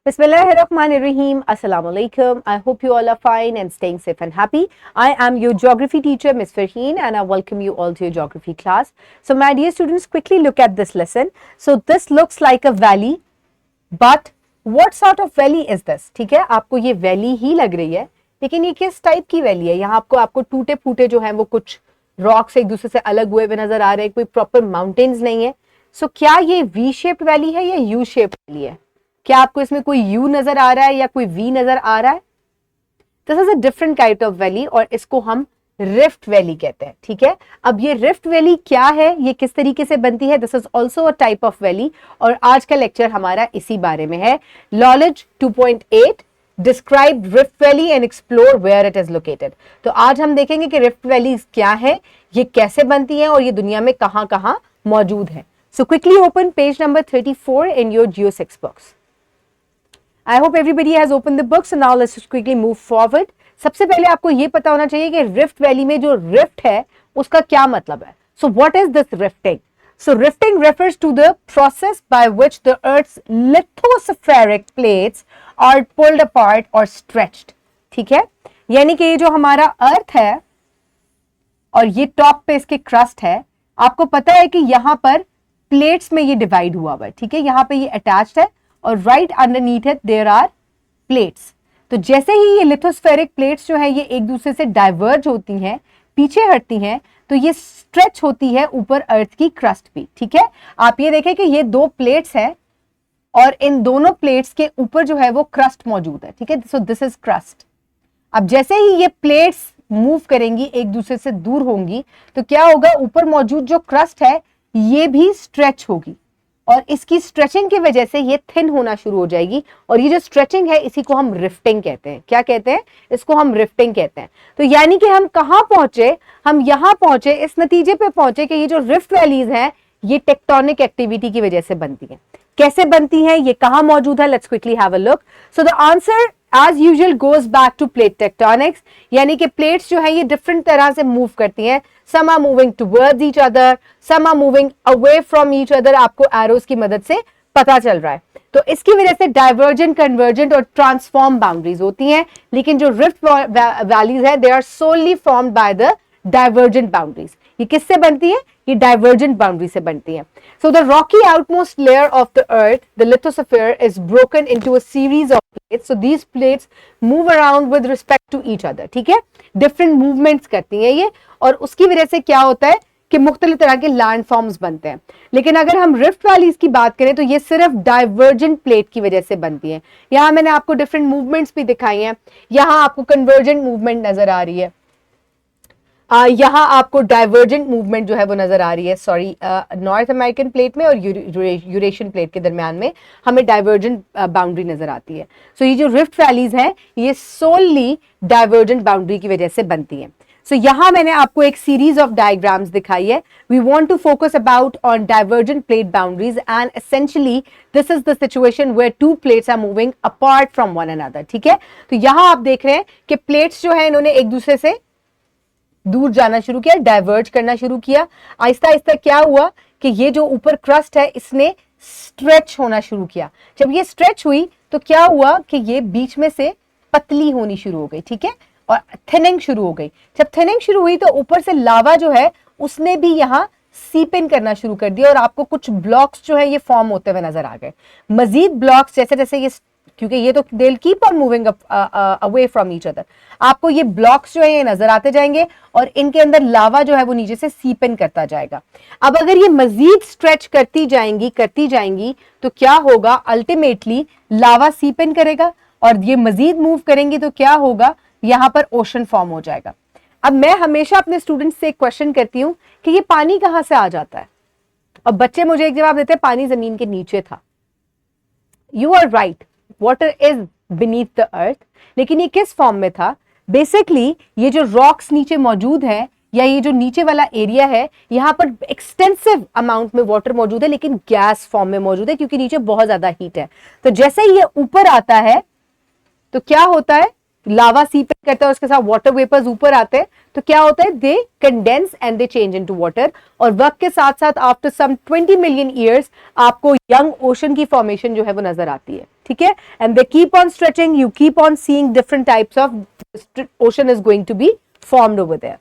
Bismillahirrahmanirrahim. Assalamu alaikum. I hope you all are fine and staying safe and happy. I am your geography teacher, Ms. Farheen, and I welcome you all to your geography class. So, my dear students, quickly look at this lesson. So, this looks like a valley, but what sort of valley is this? ठीक है, आपको ये valley ही लग रही है, लेकिन ये किस टाइप की वैली है? यहाँ आपको टूटे फूटे जो हैं वो कुछ रॉक्स एक दूसरे से अलग हुए नजर आ रहे हैं, कोई प्रॉपर माउंटेन्स नहीं है. सो क्या ये वी शेप्ड वैली है या यू शेप्ड वैली है? क्या आपको इसमें कोई यू नजर आ रहा है या कोई वी नजर आ रहा है? This is a different kind of valley और इसको हम रिफ्ट वैली कहते हैं. ठीक है, अब ये रिफ्ट वैली क्या है, ये किस तरीके से बनती है? This is also a type of valley और आज का लेक्चर हमारा इसी बारे में है. Knowledge 2.8 describe rift valley and explore where it is located. तो आज हम देखेंगे कि रिफ्ट वैली क्या है, ये कैसे बनती है और ये दुनिया में कहां कहां मौजूद है. So quickly open page number 34 in your Jio 6 books. I hope everybody has opened the books and now let's just quickly move forward. सबसे पहले आपको ये पता होना चाहिए कि रिफ्ट वैली में जो रिफ्ट है उसका क्या मतलब है. So what is this rifting? So rifting refers to the process by which the Earth's lithospheric plates are pulled apart or stretched. ठीक है, यानी कि ये जो हमारा अर्थ है और ये टॉप पे इसके क्रस्ट है, आपको पता है कि यहाँ पर प्लेट्स में ये डिवाइड हुआ हुआ है. ठीक है, यहाँ पे ये अटैच्ड है और right underneath it there are plates. तो जैसे ही ये लिथोस्फेरिक प्लेट्स जो है ये एक दूसरे से डाइवर्ज होती हैं, पीछे हटती हैं, तो ये स्ट्रेच होती है ऊपर अर्थ की क्रस्ट भी. ठीक है, आप ये देखें कि ये दो प्लेट्स हैं और इन दोनों प्लेट्स के ऊपर जो है वो क्रस्ट मौजूद है. ठीक है, सो दिस इज क्रस्ट. अब जैसे ही ये प्लेट्स मूव करेंगी, एक दूसरे से दूर होंगी, तो क्या होगा, ऊपर मौजूद जो क्रस्ट है ये भी स्ट्रेच होगी और इसकी स्ट्रेचिंग की वजह से ये थिन होना शुरू हो जाएगी और ये जो स्ट्रेचिंग है इसी को हम रिफ्टिंग कहते हैं. क्या कहते हैं? इसको हम रिफ्टिंग कहते हैं. तो यानी कि हम कहां पहुंचे, हम यहां पहुंचे, इस नतीजे पे पहुंचे कि ये जो रिफ्ट वैलीज हैं ये टेक्टोनिक एक्टिविटी की वजह से बनती हैं. कैसे बनती हैं, ये कहां मौजूद है? Let's quickly have a look. So the answer as usual goes back to plate tectonics, यानी कि प्लेट्स जो है ये डिफरेंट तरह से मूव करती हैं. some are moving towards each other, some are moving away from each other. आपको एरोस की मदद से पता चल रहा है. तो इसकी वजह से डाइवर्जेंट, कन्वर्जेंट और ट्रांसफॉर्म बाउंड्रीज होती हैं, लेकिन जो रिफ्ट वैलीज है they are solely formed by the divergent boundaries. ये किससे बनती है? ये डाइवर्जेंट बाउंड्री से बनती है. So the rocky outmost layer of the earth, the lithosphere, is broken into a series of plates. So these plates move around with respect to each other. ठीक है, different movements करती हैं ये और उसकी वजह से क्या होता है कि मुख्तलिफ तरह के लैंड फॉर्म्स बनते हैं. लेकिन अगर हम रिफ्ट वैलीज की बात करें तो ये सिर्फ डाइवर्जेंट प्लेट की वजह से बनती है. यहाँ मैंने आपको डिफरेंट मूवमेंट्स भी दिखाई हैं. यहाँ आपको कन्वर्जेंट मूवमेंट नजर आ रही है, यहाँ आपको डाइवर्जेंट मूवमेंट जो है वो नजर आ रही है. सॉरी, नॉर्थ अमेरिकन प्लेट में और यूरेशियन प्लेट के दरमियान में हमें डाइवर्जेंट बाउंड्री नजर आती है. सो ये जो रिफ्ट वैलीज हैं ये सोलली डाइवर्जेंट बाउंड्री की वजह से बनती हैं. सो यहाँ मैंने आपको एक सीरीज ऑफ डायग्राम्स दिखाई है. We want to focus about on divergent plate boundaries and essentially this is the situation where two plates are moving apart from one another. ठीक है, तो यहाँ आप देख रहे हैं कि प्लेट्स जो है इन्होंने एक दूसरे से दूर जाना शुरू किया, डाइवर्ज करना शुरू किया. आहिस्ता आहिस्ता क्या हुआ कि ये जो ऊपर क्रस्ट है इसने स्ट्रेच होना शुरू किया. जब ये स्ट्रेच हुई तो क्या हुआ कि ये बीच में से पतली होनी शुरू हो गई. ठीक है, और थिनिंग शुरू हो गई. जब थिनिंग शुरू हुई तो ऊपर से लावा जो है उसने भी यहाँ सीप इन करना शुरू कर दिया और आपको कुछ ब्लॉक्स जो है ये फॉर्म होते हुए नजर आ गए. मजीद ब्लॉक्स जैसे जैसे ये, क्योंकि ये तो they will keep on moving away from each other, आपको ये ब्लॉक्स जो है ये नजर आते जाएंगे और इनके अंदर लावा जो है वो नीचे से सीप इन करता जाएगा. अब अगर ये मजीद स्ट्रेच करती जाएंगी तो क्या होगा, अल्टीमेटली लावा सीप इन करेगा और ये मजीद मूव करेंगी तो क्या होगा, यहाँ पर ओशन फॉर्म हो जाएगा. अब मैं हमेशा अपने स्टूडेंट्स से एक क्वेश्चन करती हूँ कि ये पानी कहाँ से आ जाता है, और बच्चे मुझे एक जवाब देते हैं पानी जमीन के नीचे था. You are right, water is beneath the earth, लेकिन ये किस फॉर्म में था? बेसिकली ये जो रॉक्स नीचे मौजूद है या ये जो नीचे वाला एरिया है यहाँ पर एक्सटेंसिव अमाउंट में वाटर मौजूद है, लेकिन गैस फॉर्म में मौजूद है क्योंकि नीचे बहुत ज्यादा हीट है. तो जैसे ही ये ऊपर आता है तो क्या होता है लावा सीप करता है, उसके साथ वाटर वेपर्स ऊपर आते हैं, तो क्या होता है, they condense and they change into water, और वक्त के साथ साथ आफ्टर सम 20 मिलियन ईयर्स आपको यंग ओशन की फॉर्मेशन जो है वो नजर आती है, ठीक है। And they keep on stretching, you keep on seeing different types of ocean is going to be formed over there.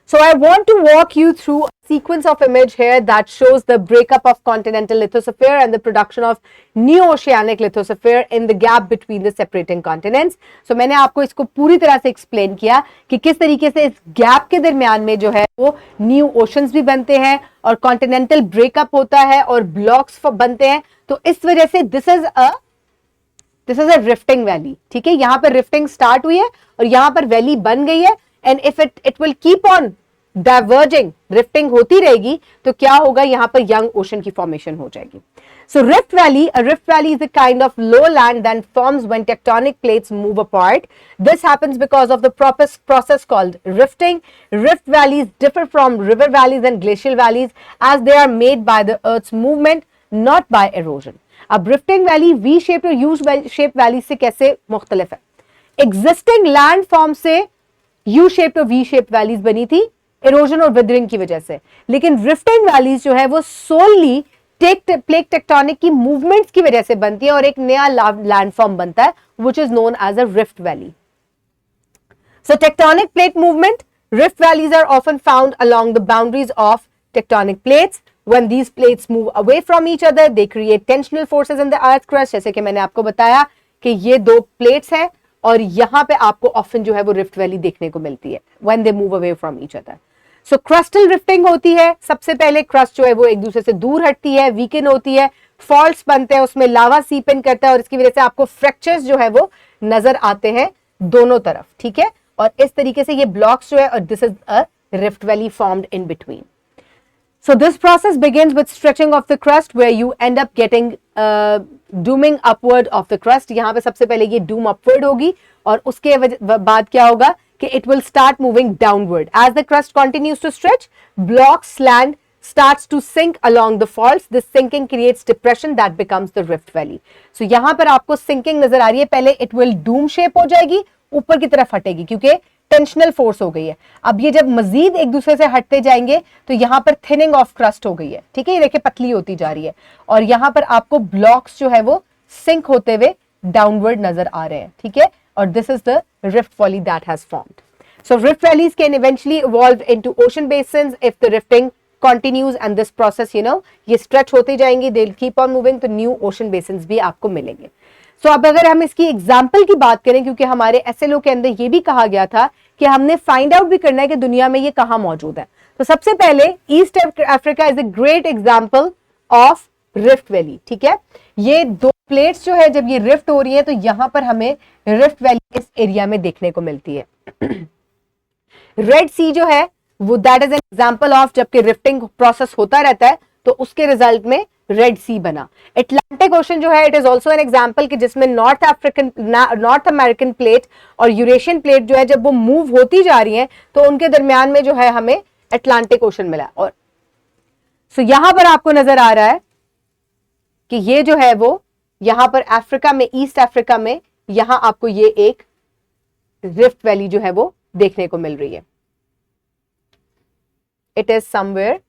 So I want to walk you through a sequence of image here that shows the breakup of continental lithosphere and the production of new oceanic lithosphere in the gap between the separating continents. So मैंने आपको इसको पूरी तरह से explain किया कि किस तरीके से इस गैप के दरमियान में जो है वो न्यू ओशंस भी बनते हैं और कॉन्टिनेंटल ब्रेकअप होता है और ब्लॉक्स बनते हैं. तो इस वजह से this is a rifting valley, ठीक है. यहां पर रिफ्टिंग स्टार्ट हुई है और यहां पर वैली बन गई है, and if it will keep on diverging, rifting होती रहेगी, तो क्या होगा, यहां पर यंग ओशन की फॉर्मेशन हो जाएगी. So rift valley is a kind of lowland that forms when tectonic plates move apart. This happens because of the process called rifting. Rift valleys differ from river valleys and glacial valleys as they are made by the earth's movement, not by erosion. अब rifting valley V-shaped और U-shaped valley से कैसे मुख्तलिफ है? Existing landform से U-shaped और V-shaped valleys बनी थी इरोजन और विदरिंग की वजह से, लेकिन रिफ्टिंग वैलीज जो है वो सोलली प्लेट टेक्टोनिक की मूवमेंट्स की वजह से बनती है और एक नया लैंडफॉर्म बनता है which is known as a rift valley. So tectonic plate movement, rift valleys are often found along the boundaries of tectonic plates. When these plates move away from each other, they create tensional forces in the earth crust. जैसे कि मैंने आपको बताया कि ये दो plates हैं और यहां पे आपको ऑफन जो है वो रिफ्ट वैली देखने को मिलती है when they move away from each other. So crustal rifting होती है, सबसे पहले क्रस्ट जो है वो एक दूसरे से दूर हटती है, वीकन होती है, फॉल्ट्स बनते हैं, उसमें लावा सीप इन करता है और इसकी वजह से आपको फ्रैक्चर्स जो है वो नजर आते हैं दोनों तरफ, ठीक है. और इस तरीके से ये ब्लॉक्स जो है, और this is a rift valley formed in between. So this process begins with stretching of the crust where you end up getting dooming upward of the crust. यहाँ पे सबसे पहले ये doom upward होगी और उसके बाद क्या होगा कि it will start moving downward. As the crust continues to stretch, blocks land starts to sink along the faults. This sinking creates depression that becomes the rift valley. So यहाँ पर आपको sinking नजर आ रही है, पहले it will doom shape हो जाएगी, ऊपर की तरफ हटेगी क्योंकि टेंशनल फोर्स हो गई है. अब ये जब मजीद एक दूसरे से हटते जाएंगे तो यहां पर थिनिंग ऑफ क्रस्ट हो गई है, ठीक है. ये देखिए पतली होती जा रही है और यहां पर आपको ब्लॉक्स जो है वो सिंक होते हुए डाउनवर्ड नजर आ रहे हैं, ठीक है. और this is the rift valley that has formed. So rift valleys can eventually evolve into ocean basins if the rifting continues and this process ये स्ट्रेच होते जाएंगे, they will keep on moving, तो न्यू ओशन बेसिन्स भी आपको मिलेंगे. सो अब अगर हम इसकी एग्जाम्पल की बात करें, क्योंकि हमारे एसएलओ के अंदर ये भी कहा गया था कि हमने फाइंड आउट भी करना है कि दुनिया में ये कहां मौजूद है, तो सबसे पहले east Africa is a great example of rift valley, ठीक है. ये दो प्लेट्स जो है जब ये रिफ्ट हो रही है तो यहां पर हमें रिफ्ट वैली इस एरिया में देखने को मिलती है. रेड सी जो है वो that is an example of जबकि रिफ्टिंग प्रोसेस होता रहता है तो उसके रिजल्ट में रेड सी बना. अटलांटिक ओशन जो है it is also an example कि जिसमें नॉर्थ अमेरिकन प्लेट और यूरेशियन प्लेट जो है जब वो मूव होती जा रही है तो उनके दरमियान में जो है हमें अटलांटिक ओशन मिला. और सो यहां पर आपको नजर आ रहा है कि ये जो है वो यहां पर अफ्रीका में, ईस्ट अफ्रीका में यहां आपको ये एक रिफ्ट वैली जो है वो देखने को मिल रही है. इट इज समवेयर,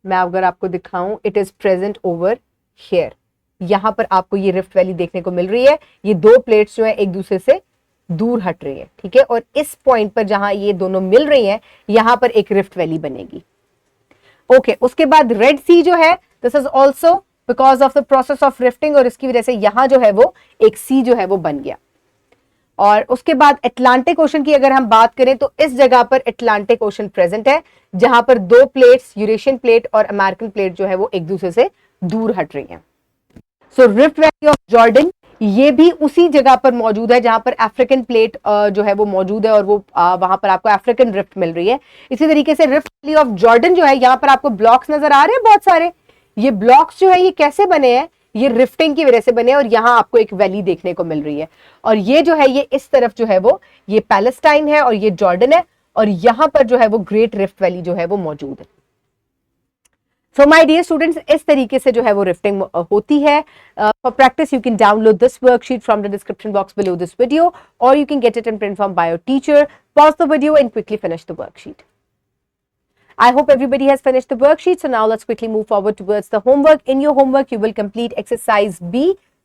मैं अगर आपको दिखाऊं, it is present over here. यहां पर आपको ये रिफ्ट वैली देखने को मिल रही है. ये दो प्लेट्स जो है एक दूसरे से दूर हट रही है, ठीक है. और इस पॉइंट पर जहां ये दोनों मिल रही हैं यहां पर एक रिफ्ट वैली बनेगी. ओके, उसके बाद रेड सी जो है this is also because of the process of rifting और इसकी वजह से यहां जो है वो एक सी जो है वो बन गया. और उसके बाद अटलांटिक ओशन की अगर हम बात करें तो इस जगह पर अटलांटिक ओशन प्रेजेंट है जहां पर दो प्लेट्स, यूरेशियन प्लेट और अमेरिकन प्लेट जो है वो एक दूसरे से दूर हट रही हैं. सो रिफ्ट वैली ऑफ जॉर्डन ये भी उसी जगह पर मौजूद है जहां पर अफ्रीकन प्लेट जो है वो मौजूद है और वो वहां पर आपको अफ्रीकन रिफ्ट मिल रही है. इसी तरीके से रिफ्ट वैली ऑफ जॉर्डन जो है यहां पर आपको ब्लॉक्स नजर आ रहे हैं बहुत सारे. ये ब्लॉक्स जो है ये कैसे बने हैं, ये रिफ्टिंग की वजह से बने और यहां आपको एक वैली देखने को मिल रही है. और ये जो है ये इस तरफ जो है वो ये पैलेस्टाइन है और ये जॉर्डन है और यहां पर जो है वो ग्रेट रिफ्ट वैली जो है वो मौजूद है. सो माय डियर स्टूडेंट्स, इस तरीके से जो है वो रिफ्टिंग होती है. For practice you can download this worksheet from the description box below this video, और you can get it in print form by your teacher. Pause the video and quickly finish the worksheet. I hope everybody has finished the worksheet. So now let's quickly move forward towards the homework. In your homework, you will complete exercise B,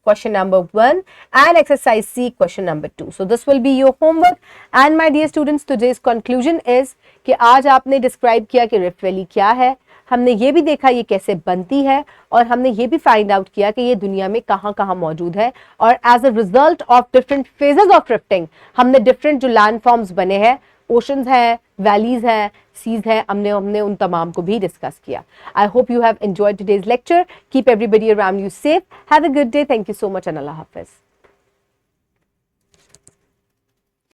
question number 1, and exercise C, question number 2. So this will be your homework. And my dear students, today's conclusion is कि आज आपने describe किया कि rift valley क्या है, हमने ये भी देखा ये कैसे बनती है, और हमने ये भी फाइंड आउट किया कि ये दुनिया में कहाँ कहाँ मौजूद है, और as a result of different phases of rifting हमने डिफरेंट जो लैंड फॉर्म्स बने हैं, ओशंस हैं, वैलीज हैं, सीज है, हमने उन तमाम को भी डिस्कस किया. I hope you have enjoyed today's lecture. Keep everybody around you safe. Have a good day. Thank you so much and Allah Hafiz.